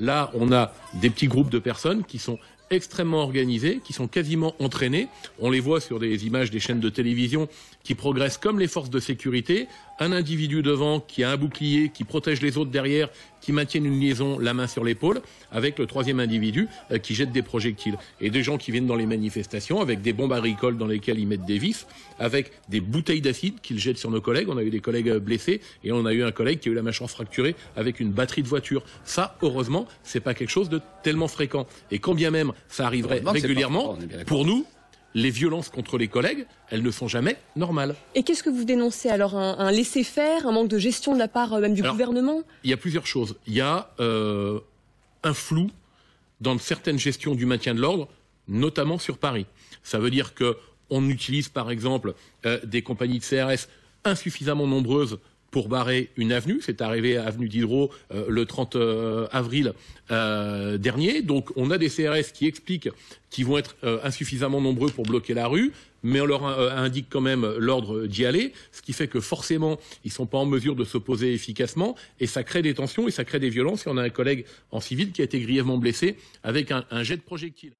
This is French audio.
Là, on a des petits groupes de personnes qui sont extrêmement organisés, qui sont quasiment entraînés. On les voit sur des images des chaînes de télévision qui progressent comme les forces de sécurité. Un individu devant qui a un bouclier, qui protège les autres derrière, qui maintiennent une liaison, la main sur l'épaule, avec le troisième individu qui jette des projectiles. Et des gens qui viennent dans les manifestations avec des bombes agricoles dans lesquelles ils mettent des vifs, avec des bouteilles d'acide qu'ils jettent sur nos collègues. On a eu des collègues blessés et on a eu un collègue qui a eu la mâchoire fracturée avec une batterie de voiture. Ça, heureusement, c'est pas quelque chose de tellement fréquent. Et quand bien même ça arriverait régulièrement, pour nous, les violences contre les collègues, elles ne sont jamais normales. Et qu'est-ce que vous dénoncez alors? Un laisser-faire, un manque de gestion de la part même du gouvernement? Il y a plusieurs choses. Il y a un flou dans certaines gestions du maintien de l'ordre, notamment sur Paris. Ça veut dire qu'on utilise par exemple des compagnies de CRS insuffisamment nombreuses pour barrer une avenue. C'est arrivé à avenue Diderot le 30 avril dernier. Donc on a des CRS qui expliquent qu'ils vont être insuffisamment nombreux pour bloquer la rue, mais on leur indique quand même l'ordre d'y aller, ce qui fait que forcément ils ne sont pas en mesure de s'opposer efficacement, et ça crée des tensions et ça crée des violences. Et on a un collègue en civil qui a été grièvement blessé avec un jet de projectile.